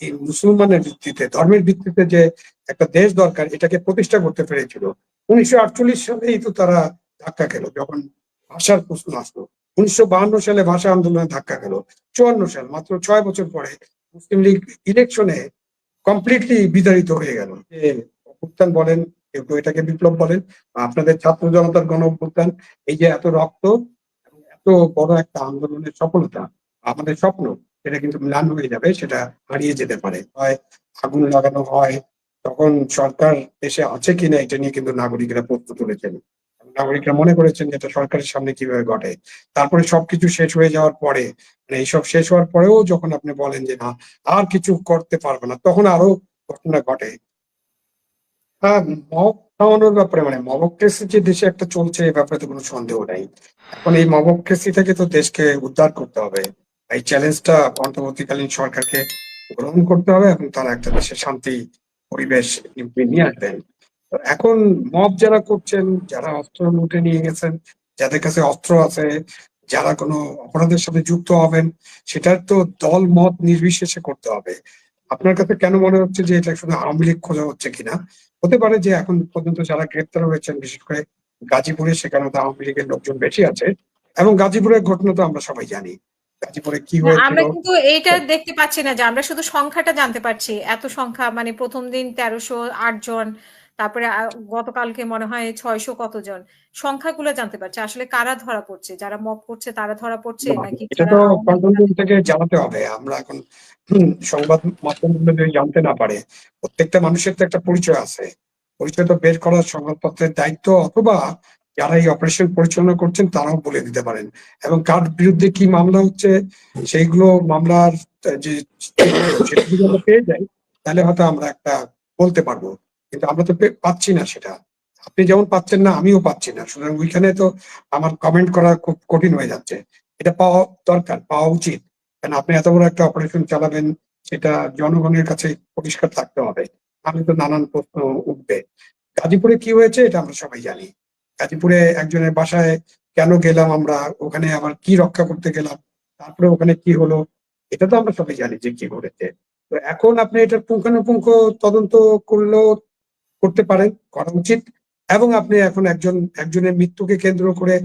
এই মুসলমানের ভিত্তিতে, ধর্মের ভিত্তিতে যে একটা দেশ দরকার, এটাকে প্রতিষ্ঠা করতে পেরেছিল। 1948 সালেই তো তারা ধাক্কা খেলো, যখন ভাষার প্রশ্ন আসলো। 1952 সালে ভাষা আন্দোলনে ধাক্কা খেলো। 54 সাল, মাত্র 6 বছর পরে মুসলিম লীগ ইলেকশনে কমপ্লিটলি বিতাড়িত হয়ে গেল। যে অভ্যুত্থান বলেন, কেউ কেউ এটাকে বিপ্লব বলেন, বা আপনাদের ছাত্র জনতার গণ অভ্যুত্থান, এই যে এত রক্ত এবং এত বড় একটা আন্দোলনের সফলতা, আমাদের স্বপ্ন সেটা কিন্তু ম্লান হয়ে যাবে, সেটা হারিয়ে যেতে পারে। হয় আগুন লাগানো হয়, তখন সরকার দেশে আছে কিনা এটা নিয়ে কিন্তু নাগরিকরা প্রশ্ন তুলেছেন। নাগরিকরা মনে করেছেন যে এটা সরকারের সামনে কিভাবে ঘটে। তারপরে সবকিছু শেষ হয়ে যাওয়ার পরে, মানে এইসব শেষ হওয়ার পরেও যখন আপনি বলেন যে না, আর কিছু করতে পারবো না, তখন আরো ঘটনা ঘটে। হ্যাঁ, মব থামানোর ব্যাপারে, মানে মবক্রেসি যে দেশে একটা চলছে, এ ব্যাপারে তো কোনো সন্দেহ নাই। এখন এই মবক্রেসি থেকে তো দেশকে উদ্ধার করতে হবে। এই চ্যালেঞ্জটা অন্তর্বর্তীকালীন সরকারকে গ্রহণ করতে হবে, এবং তারা একটা দেশের শান্তি পরিবেশ নিয়ে আসবেন। তো এখন মব যারা করছেন, যারা অস্ত্র লুটে নিয়ে গেছেন, যাদের কাছে অস্ত্র আছে, যারা কোনো অপরাধের সাথে যুক্ত হবেন, সেটার তো দল মত নির্বিশেষে করতে হবে। আপনার কাছে কেন মনে হচ্ছে যে এটা শুধু আওয়ামী লীগ খোঁজা হচ্ছে কিনা? হতে পারে যে এখন পর্যন্ত যারা গ্রেপ্তার হয়েছেন, বিশেষ করে গাজীপুরে, সেখানে তো আওয়ামী লীগের লোকজন বেশি আছে। এবং গাজীপুরের ঘটনা তো আমরা সবাই জানি, গাজীপুরে কি না, হয়েছিল। আমরা কিন্তু এইটা দেখতে পাচ্ছি না যে আমরা শুধু সংখ্যাটা জানতে পারছি। এত সংখ্যা, মানে প্রথম দিন 1308 জন, তারপরে গতকালকে মনে হয় 600 কতজন। সংখ্যাগুলো জানতে পারছি, আসলে কারা ধরা পড়ছে, যারা মব করছে তারা ধরা পড়ছে নাকি এটা যারা তো আওয়ামী লীগ কন্ট্রোল রুম তাদের থেকে জানাতে হবে। আমরা এখন সংবাদ মাধ্যমগুলো যদি জানতে না পারে, প্রত্যেকটা মানুষের তো একটা পরিচয় আছে, পরিচয় তো বের করার সংবাদপত্রের দায়িত্ব, অথবা যারা এই অপারেশন পরিচালনা করছেন তারাও বলে দিতে পারেন। এবং কার বিরুদ্ধে কি মামলা হচ্ছে, সেইগুলো মামলার যে চিত্র, সেটা যদি আমরা পেয়ে যাই, তাহলে হয়তো আমরা একটা বলতে পারবো। কিন্তু আমরা তো পাচ্ছি না সেটা। আপনি যেমন পাচ্ছেন না, আমিও পাচ্ছি না, সুতরাং ওইখানে তো আমার কমেন্ট করা খুব কঠিন হয়ে যাচ্ছে। এটা পাওয়া দরকার, পাওয়া উচিত। কারণ আপনি এত বড় একটা অপারেশন চালাবেন, সেটা জনগণের কাছে পরিষ্কার থাকতে হবে। আমি তো নানান প্রশ্ন উঠবে। গাজীপুরে কি হয়েছে এটা আমরা সবাই জানি। গাজীপুরে একজনের বাসায় কেন গেলাম আমরা, ওখানে আবার কি রক্ষা করতে গেলাম, তারপরে ওখানে কি হলো, এটা তো আমরা সবাই জানি যে কি ঘটেছে। তো এখন আপনি এটার পুঙ্খানুপুঙ্খ তদন্ত করলেও করতে পারেন, করা উচিত। এবং আপনি এখন একজনের মৃত্যুকে কেন্দ্র করে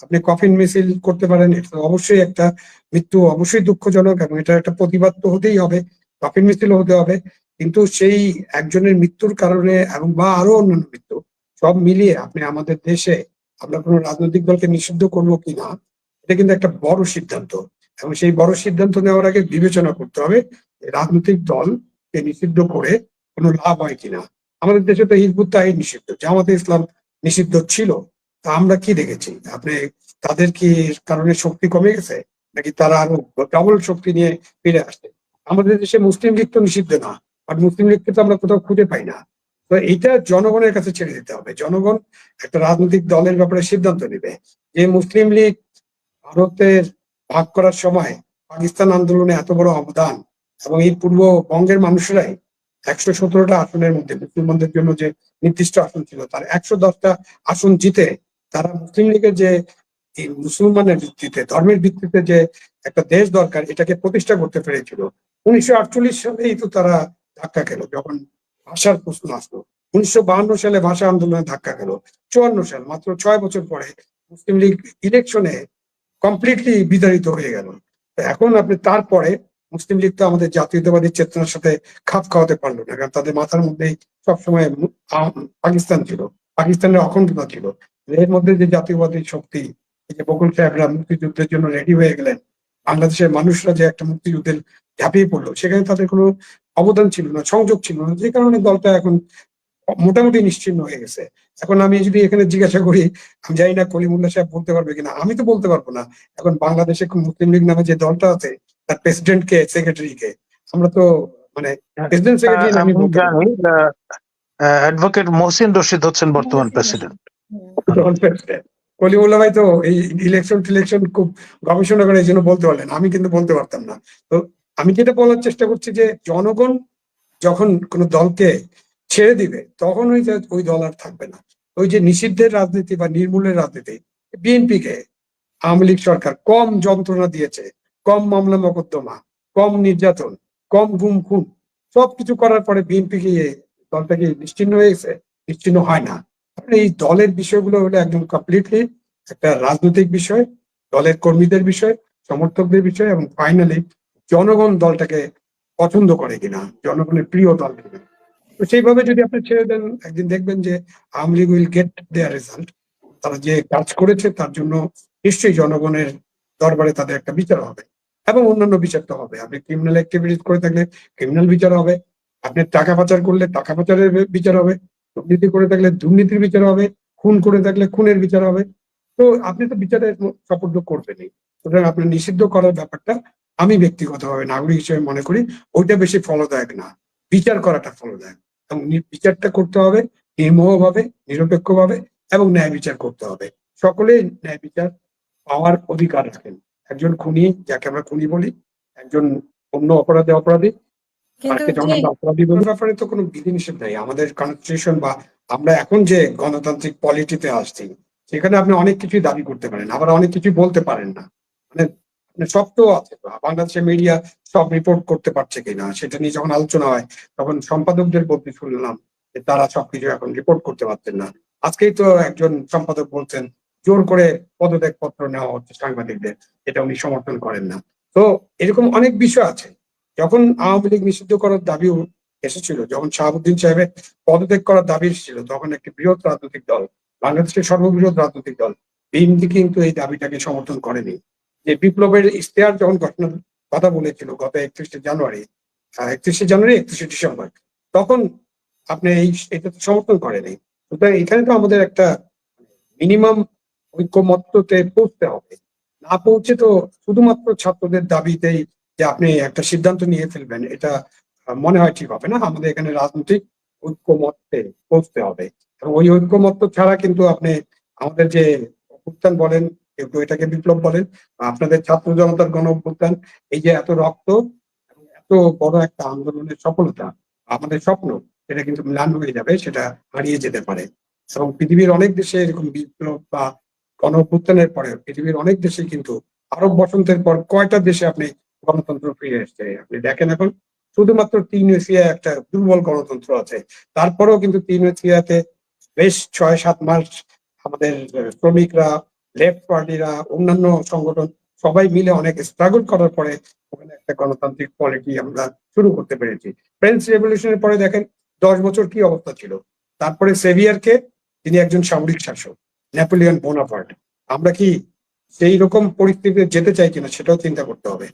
আপনি কফিন মিছিল করতে পারেন। এটা তো অবশ্যই একটা মৃত্যু, অবশ্যই দুঃখজনক, এবং এটা একটা প্রতিবাদ তো হতেই হবে, কফিন মিছিলও হতে হবে। কিন্তু সেই একজনের মৃত্যুর কারণে, এবং বা আরো অন্যান্য মৃত্যু, সব মিলিয়ে আপনি আমাদের দেশে আমরা কোনো রাজনৈতিক দলকে নিষিদ্ধ করবো কিনা, এটা কিন্তু একটা বড় সিদ্ধান্ত। এবং সেই বড় সিদ্ধান্ত নেওয়ার আগে বিবেচনা করতে হবে যে রাজনৈতিক দলকে নিষিদ্ধ করে কোনো লাভ হয় কিনা। আমাদের দেশে তো হিজবুত তাহির নিষিদ্ধ, জামাতে ইসলাম নিষিদ্ধ ছিল। তা আমরা কি দেখেছি? আপনি তাদের কি কারণে শক্তি কমে গেছে, নাকি তারা আরো ডবল শক্তি নিয়ে ফিরে আসছে? আমাদের দেশে মুসলিম লীগ তো নিষিদ্ধ না, আর মুসলিম লীগকে তো আমরা কোথাও খুঁজে পাই না। তো এইটা জনগণের কাছে ছেড়ে দিতে হবে। জনগণ একটা রাজনৈতিক দলের ব্যাপারে সিদ্ধান্ত নেবে। যে মুসলিম লীগ ভারতের ভাগ করার সময় পাকিস্তান আন্দোলনে এত বড় অবদান, এবং এই পূর্ববঙ্গের মানুষরাই 117টা আসনের মধ্যে মুসলমানদের জন্য যে নির্দিষ্ট আসন ছিল, তার 110টা আসন জিতে তারা মুসলিম লীগের যে এই মুসলমানের ভিত্তিতে, ধর্মের ভিত্তিতে যে একটা দেশ দরকার, এটাকে প্রতিষ্ঠা করতে পেরেছিল। 1948 সালেই তো তারা ধাক্কা খেলো, যখন ভাষার প্রশ্ন আসলো। 1952 সালে ভাষা আন্দোলনে ধাক্কা খেলো। 54 সাল, মাত্র 6 বছর পরে মুসলিম লীগ ইলেকশনে কমপ্লিটলি বিতাড়িত হয়ে গেল। এখন আপনি তারপরে মুসলিম লীগ তো আমাদের জাতীয়তাবাদী চেতনার সাথে খাপ খাওয়াতে পারলো না, কারণ তাদের মাথার মধ্যে সবসময় পাকিস্তান ছিল, পাকিস্তানের অখণ্ডতা ছিল। এর মধ্যে যে জাতীয়বাদী শক্তি, এই যে বকুল সাহেবরা মুক্তিযুদ্ধের জন্য রেডি হয়ে গেলেন, বাংলাদেশের মানুষরা যে একটা মুক্তিযুদ্ধের ঝাঁপিয়ে পড়লো, সেখানে তাদের কোনো অবদান ছিল না, সংযোগ ছিল না, যে কারণে দলটা এখন মোটামুটি নিশ্চিহ্ন হয়ে গেছে। এখন আমি যদি এখানে জিজ্ঞাসা করি, আমি জানি না কলিমুল্লাহ সাহেব বলতে পারবে কিনা, আমি তো বলতে পারবো না। এখন বাংলাদেশে মুসলিম লীগ নামে যে দলটা আছে, তার প্রেসিডেন্ট কে, সেক্রেটারি কে, আমরা তো মানে প্রেসিডেন্ট সেক্রেটারি আমি আমি বলতে পারবো। জানি অ্যাডভোকেট মহসিন রশিদ হচ্ছেন বর্তমান প্রেসিডেন্ট। কলিমুল্লাহ ভাই তো এই ইলেকশন টিলেকশন খুব গবেষণা করে, এই জন্য বলতে পারলেন, আমি কিন্তু বলতে পারতাম না। তো আমি যেটা বলার চেষ্টা করছি যে জনগণ যখন কোনো দলকে ছেড়ে দিবে, তখন ওই দল আর থাকবে না। ওই যে নিষিদ্ধের রাজনীতি বা নির্মূলের রাজনীতি, বিএনপি কে আওয়ামী লীগ সরকার কম যন্ত্রণা দিয়েছে, কম মামলা মোকদ্দমা, কম নির্যাতন, কম গুম খুন, সবকিছু করার পরে বিএনপি কি দলটা কি নিশ্চিহ্ন হয়ে গেছে? নিশ্চিহ্ন হয় না। তাহলে এই দলের বিষয়গুলো হলো একদম কমপ্লিটলি একটা রাজনৈতিক বিষয়, দলের কর্মীদের বিষয়, সমর্থকদের বিষয়, এবং ফাইনালি জনগণ দলটাকে পছন্দ করে কিনা, জনগণের প্রিয় দল কিনা। তো সেইভাবে যদি আপনি ছেড়ে দেন, একদিন দেখবেন যে Awami League will get there result. তারা যে কাজ করেছে তার জন্য নিশ্চয়ই জনগণের দরবারে তাদের একটা বিচার হবে, এবং অন্যান্য বিচার তো হবে। আপনি ক্রিমিনাল অ্যাক্টিভিটিস করে থাকলে ক্রিমিনাল বিচার হবে, আপনি টাকা পাচার করলে টাকা পাচারের বিচার হবে, দুর্নীতি করে থাকলে দুর্নীতির বিচার হবে, খুন করে থাকলে খুনের বিচার হবে। তো আপনি তো বিচারের সাপোর্ট করবেনই। সুতরাং আপনি নিষিদ্ধ করার ব্যাপারটা আমি ব্যক্তিগতভাবে নাগরিক হিসেবে মনে করি ওইটা বেশি ফলদায়ক না, বিচার করাটা ফলদায়ক। এবং বিচারটা করতে হবে নির্মোহভাবে, নিরপেক্ষভাবে, এবং ন্যায় বিচার করতে হবে। সকলেই ন্যায় বিচার পাওয়ার অধিকার রাখেন। একজন খুনি, যাকে আমরা খুনি বলি, একজন অন্য অপরাধী, কিন্তু তাকে যখন যে আমরা অপরাধী বলি, ব্যাপারে তো কোনো বিধিনিষেধ নাই। আমাদের কনস্টিটিউশন বা আমরা এখন যে গণতান্ত্রিক পলিটিতে আসছি, সেখানে আপনি অনেক কিছুই দাবি করতে পারেন, আবার অনেক কিছুই বলতে পারেন না। মানে মানে সব তো আছে। বাংলাদেশের মিডিয়া সব রিপোর্ট করতে পারছে কিনা সেটা নিয়ে যখন আলোচনা হয়, তখন সম্পাদকদের বলতে শুনলাম যে তারা সবকিছু এখন রিপোর্ট করতে পারছেন না। আজকেই তো একজন সম্পাদক বলছেন জোর করে পদত্যাগ পত্র নেওয়া হচ্ছে সাংবাদিকদের, এটা উনি সমর্থন করেন না। তো এরকম অনেক বিষয় আছে। যখন আওয়ামী লীগ নিষিদ্ধ করার দাবি এসেছিল, যখন শাহাবুদ্দিন সাহেবের পদত্যাগ করার দাবি এসেছিল, তখন একটি বৃহৎ রাজনৈতিক দল, বাংলাদেশের সর্ববৃহৎ রাজনৈতিক দল বিএনপি কিন্তু এই দাবিটাকে সমর্থন করেনি। যে বিপ্লবের ইশতেহার যখন ঘটনার কথা বলেছিল গত 31শে জানুয়ারি, 31শে ডিসেম্বর, তখন আপনি এটা তো সমর্থন করেনি। সুতরাং এখানে তো আমাদের একটা মিনিমাম ঐক্যমত্যতে পৌঁছতে হবে। না পৌঁছে তো শুধুমাত্র ছাত্রদের দাবিতেই যে আপনি একটা সিদ্ধান্ত নিয়ে ফেলবেন, এটা মনে হয় ঠিক হবে না। আমাদের এখানে রাজনৈতিক ঐক্যমত্যে পৌঁছতে হবে, এবং ওই ঐক্যমত্য ছাড়া কিন্তু আপনি আমাদের যে অভ্যুত্থান বলেন, কেউ কেউ এটাকে বিপ্লব বলেন, বা আপনাদের ছাত্র জনতার গণ অভ্যুত্থান, এই যে এত রক্ত এবং এত বড় একটা আন্দোলনের সফলতা, আমাদের স্বপ্ন, সেটা কিন্তু ম্লান হয়ে যাবে, সেটা হারিয়ে যেতে পারে। এবং পৃথিবীর অনেক দেশে এরকম বিপ্লব বা গণ অভ্যুত্থানের পরে পৃথিবীর অনেক দেশে কিন্তু আরব বসন্তের পর কয়টা দেশে আপনি গণতন্ত্র ফিরে এসছে আপনি দেখেন। এখন শুধুমাত্র তিউনিসিয়া একটা দুর্বল গণতন্ত্র আছে, তারপরেও কিন্তু তিউনিসিয়াতে বেশ 6-7 মাস আমাদের শ্রমিকরা, লেফট পার্টিরা, অন্যান্য সংগঠন সবাই মিলে অনেক স্ট্রাগল করার পরে ওখানে একটা গণতান্ত্রিক পলিটি আমরা শুরু করতে পেরেছি। ফ্রেঞ্চ রেভলিউশনের পরে দেখেন 10 বছর কি অবস্থা ছিল। তারপরে সেভিয়ারকে, তিনি একজন সামরিক শাসক, নেপোলিয়ন বোনাপার্ট। আমরা কি সেই রকম পরিস্থিতিতে যেতে চাই কিনা সেটাও চিন্তা করতে হবে।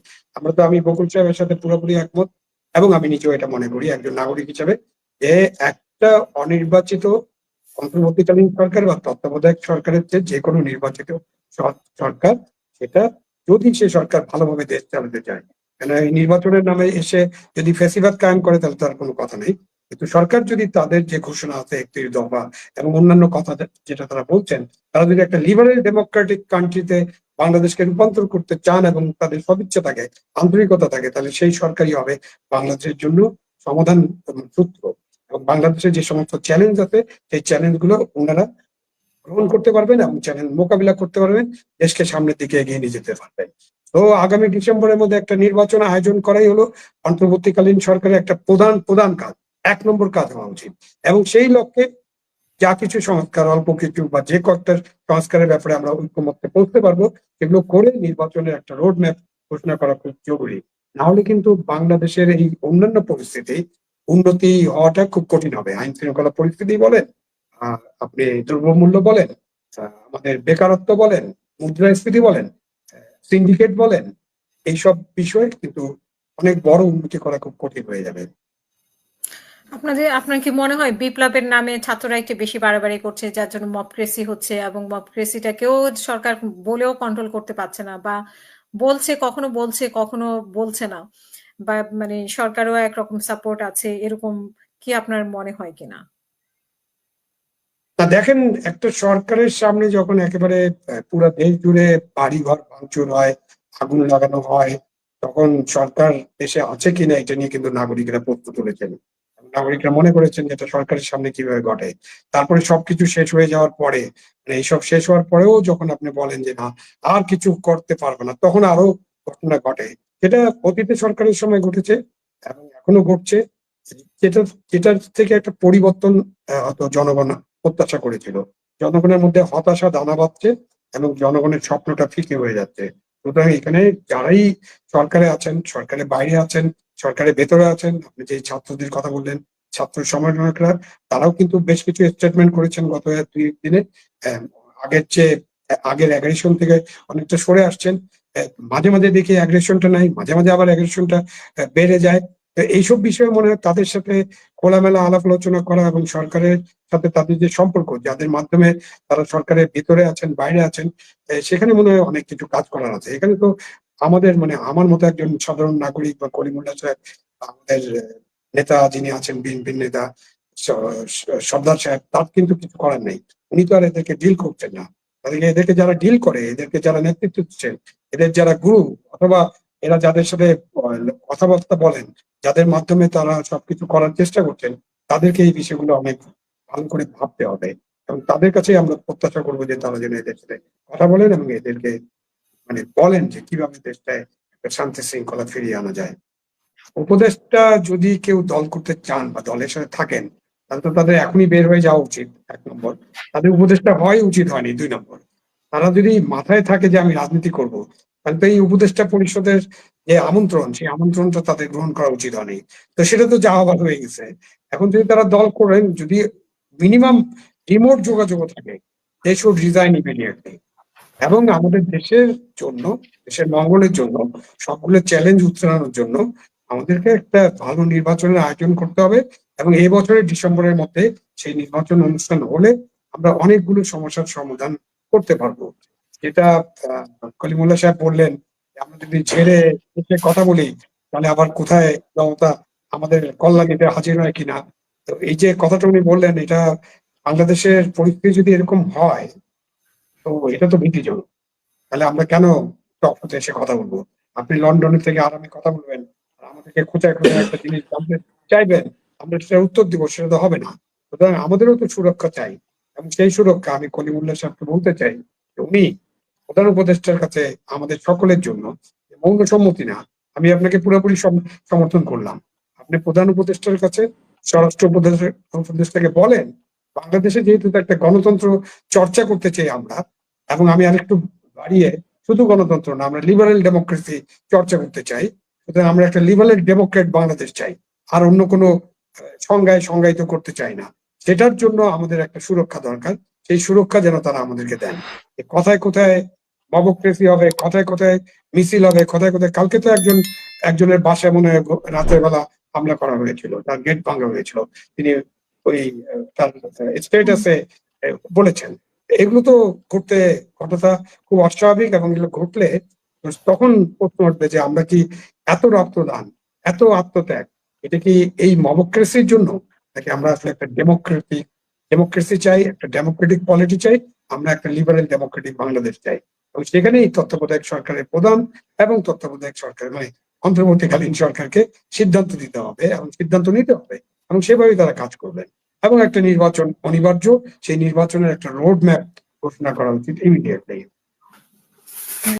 আমি বকুল সাহেবের সাথে পুরোপুরি একমত, এবং আমি নিজেও এটা মনে করি একজন নাগরিক হিসেবে, যে একটা অনির্বাচিত অন্তর্বর্তীকালীন সরকার বা তত্ত্বাবধায়ক সরকারের চেয়ে যে কোনো নির্বাচিত সরকার, সেটা যদি সে সরকার ভালোভাবে দেশ চালাতে চায়, কেন এই নির্বাচনের নামে এসে যদি ফ্যাসিবাদ কায়েম করে তাহলে তার কোনো কথা নেই। কিন্তু সরকার যদি তাদের যে ঘোষণা আছে 31 দফা এবং অন্যান্য কথা যেটা তারা বলছেন, তারা যদি একটা লিবারেল ডেমোক্রেটিক কান্ট্রিতে বাংলাদেশকে রূপান্তর করতে চান এবং তাদের সদিচ্ছা থাকে, আন্তরিকতা থাকে, তাহলে সেই সরকারই হবে বাংলাদেশের জন্য সমাধান সূত্র। এবং বাংলাদেশের যে সমস্ত চ্যালেঞ্জ আছে সেই চ্যালেঞ্জ গুলো ওনারা গ্রহণ করতে পারবেন এবং চ্যালেঞ্জ মোকাবিলা করতে পারবেন, দেশকে সামনের দিকে এগিয়ে নিয়ে যেতে পারবেন। তো আগামী ডিসেম্বরের মধ্যে একটা নির্বাচন আয়োজন করাই হলো অন্তর্বর্তীকালীন সরকারের একটা প্রধান কাজ, 1 নম্বর কাজ হওয়া উচিত। এবং সেই লক্ষ্যে যা কিছু সংস্কার, অল্প কিছু বা যে কয়েকটা সংস্কারের ব্যাপারে আমরা ঐক্যমত্যে পৌঁছতে পারবো, সেগুলো করে নির্বাচনের একটা রোড ম্যাপ ঘোষণা করা খুব জরুরি। না হলে কিন্তু বাংলাদেশের এই অন্যান্য পরিস্থিতি উন্নতি হওয়াটা খুব কঠিন হবে। আইন শৃঙ্খলা পরিস্থিতি বলেন, আপনি দ্রব্যমূল্য বলেন, আমাদের বেকারত্ব বলেন, মুদ্রাস্ফীতি বলেন, সিন্ডিকেট বলেন, এইসব বিষয়ে কিন্তু অনেক বড় উন্নতি করা খুব কঠিন হয়ে যাবে। আপনার কি মনে হয় বিপ্লবের নামে ছাত্ররা একটু বেশি বাড়াবাড়ি করছে, যার জন্য মবক্রেসি হচ্ছে, এবং মবক্রেসিটাকেও সরকার বলেও কন্ট্রোল করতে পারছে না, বা কখনো বলছে না, বা মানে সরকারও একরকম সাপোর্ট আছে, এরকম কি আপনার মনে হয় কিনা? না দেখেন, একটা সরকারের সামনে যখন একেবারে পুরো দেশ জুড়ে বাড়িঘর ভাঙচুর হয়, আগুন লাগানো হয়, তখন সরকার দেশে আছে কিনা এটা নিয়ে কিন্তু নাগরিকরা প্রশ্ন তুলেছেন। নাগরিকরা মনে করেছেন যে এটা সরকারের সামনে কিভাবে ঘটে। তারপরে সবকিছু শেষ হয়ে যাওয়ার পরে, মানে এইসব শেষ হওয়ার পরেও যখন আপনি বলেন যে না আর কিছু করতে পারবে না, তখন আরো ঘটনা ঘটে। সেটা অতীতে সরকারের সময় ঘটেছে এবং এখনো ঘটছে। যেটা যেটার থেকে একটা পরিবর্তন হয়তো জনগণ প্রত্যাশা করেছিল। জনগণের মধ্যে হতাশা দানা বাঁধছে এবং জনগণের স্বপ্নটা ফিকে হয়ে যাচ্ছে। সুতরাং এখানে যারাই সরকারে আছেন, সরকারের বাইরে আছেন, সরকারের ভেতরে আছেন, আপনি যে ছাত্রদের কথা বললেন, ছাত্র সমন্বয়করা তারাও কিন্তু বেশ কিছু স্টেটমেন্ট করেছেন গত ২ দিনে। আগের চেয়ে আগের অ্যাগ্রেশন থেকে অনেকটা সরে আসছেন। মাঝে, মাঝে দেখি অ্যাগ্রেশনটা নাই, মাঝে, মাঝে আবার অ্যাগ্রেশনটা বেড়ে যায়। তো এইসব বিষয়ে মনে হয় তাদের সাথে খোলামেলা আলাপ আলোচনা করা এবং সরকারের সাথে তাদের যে সম্পর্ক, যাদের মাধ্যমে তারা সরকারের ভিতরে আছেন, বাইরে আছেন, সেখানে মনে হয় অনেক কিছু কাজ করার আছে। এখানে তো আমাদের মানে আমার মতো একজন সাধারণ নাগরিক বা কলিমুল্লাহ সাহেব, আমাদের নেতা যিনি আছেন বিএনপির নেতা সর্দার সাহেব, তার কিন্তু কিছু করার নেই। উনি তো আর এদেরকে ডিল করছেন না। এদেরকে যারা ডিল করে, এদেরকে যারা নেতৃত্ব দিচ্ছেন, এদের যারা গুরু অথবা এরা যাদের সাথে কথাবার্তা বলেন, যাদের মাধ্যমে তারা সবকিছু করার চেষ্টা করছেন, তাদেরকে এই বিষয়গুলো অনেক ভালো করে ভাবতে হবে এবং তাদের কাছেই আমরা প্রত্যাশা করবো যে তারা যেন এদের সাথে কথা বলেন এবং এদেরকে মানে বলেন যে কিভাবে দেশটায় একটা শান্তি শৃঙ্খলা ফিরিয়ে আনা যায়। উপদেষ্টা যদি কেউ দল করতে চান বা দলের সাথে থাকেন, তাহলে তো তাদের এখনই বের হয়ে যাওয়া উচিত ১ নম্বর। তাদের উপদেষ্টা হওয়াই উচিত হয়নি ২ নম্বর। তারা যদি মাথায় থাকে যে আমি রাজনীতি করব, তাহলে তো এই উপদেষ্টা পরিষদের যে আমন্ত্রণ, সেই আমন্ত্রণটা তাদের গ্রহণ করা উচিত হয়নি। তো সেটা তো যা হবার হয়ে গেছে। এখন যদি তারা দল করেন, যদি মিনিমাম রিমোট যোগাযোগও থাকে, they should resign immediately। এবং আমাদের দেশের জন্য, দেশের মঙ্গলের জন্য, সবগুলো চ্যালেঞ্জ উত্তরণের জন্য আমাদেরকে একটা ভালো নির্বাচনের আয়োজন করতে হবে এবং এই বছরের ডিসেম্বরের মধ্যে সেই নির্বাচন অনুষ্ঠান হলে আমরা অনেকগুলো সমস্যার সমাধান করতে পারবো। যেটা কলিমুল্লাহ সাহেব বললেন যে আমরা যদি ঝেড়ে এসে কথা বলি, তাহলে আবার কোথায় জনতা আমাদের কল্যাণীতে হাজির হয় কিনা। তো এই যে কথাটা উনি বললেন, এটা বাংলাদেশের পরিস্থিতি যদি এরকম হয়, তো এটা তো ভীতিজনক। তাহলে আমরা কেন টকশোতে এসে কথা বলবো? আপনি লন্ডনের থেকে আরামে কথা বলবেন। আর আমাদেরকে খোঁচায়, খোঁচায় একটা জিনিস জানতে চাইবেন। আমরা সেটার উত্তর দিব, সেটা তো হবে না। সুতরাং আমাদেরও তো সুরক্ষা চাই। এবং সেই সুরক্ষা আমি কলিমুল্লাহ সাহেবকে বলতে চাই যে উনি প্রধান উপদেষ্টার কাছে আমাদের সকলের জন্য মৌন সম্মতি না, আমি আপনাকে পুরোপুরি সমর্থন করলাম। আপনি প্রধান উপদেষ্টার কাছে স্বরাষ্ট্র উপদেষ্টাকে বলেন, বাংলাদেশে যেহেতু একটা গণতন্ত্র চর্চা করতে চাই আমরা, এবং আমি আরেকটু বাড়িয়ে শুধু গণতন্ত্র না, আমরা লিবারেল ডেমোক্রেসি চর্চা করতে চাই। সুতরাং আমরা একটা লিবারেল ডেমোক্রেট বাংলাদেশ চাই, আর অন্য কোনো সংজ্ঞায় সংজ্ঞায়িত করতে চাই না। সেটার জন্য আমাদের একটা সুরক্ষা দরকার। সেই সুরক্ষা যেন তারা আমাদেরকে দেন। কথায় কোথায় ডেমোক্রেসি হবে, কথায় কোথায় মিছিল হবে, কথায় কোথায় কালকে তো একজনের বাসায় মনে হয় রাতের বেলা হামলা করা হয়েছিল, তার গেট ভাঙা হয়েছিল। তিনি ওই তার স্টেটাসে বলেছেন। এগুলো তো ঘটাটা খুব অস্বাভাবিক এবং এগুলো ঘটলে তখন প্রশ্ন উঠবে যে আমরা কি এত রক্তদান, এত আত্মত্যাগ, এটা কি এই ডেমোক্রেসির জন্য, নাকি আমরা আসলে একটা ডেমোক্রেসি চাই, একটা ডেমোক্রেটিক পলিটি চাই, আমরা একটা লিবারেল ডেমোক্রেটিক বাংলাদেশ চাই। এবং সেখানেই তত্ত্বাবধায়ক সরকারের প্রধান এবং তত্ত্বাবধায়ক সরকার মানে অন্তর্বর্তীকালীন সরকারকে সিদ্ধান্ত দিতে হবে এবং সিদ্ধান্ত নিতে হবে এবং সেভাবেই তারা কাজ করবেন। এবং একটা নির্বাচন অনিবার্য, সেই নির্বাচনের একটা রোড ম্যাপ ঘোষণা করা উচিত ইমিডিয়েটলি।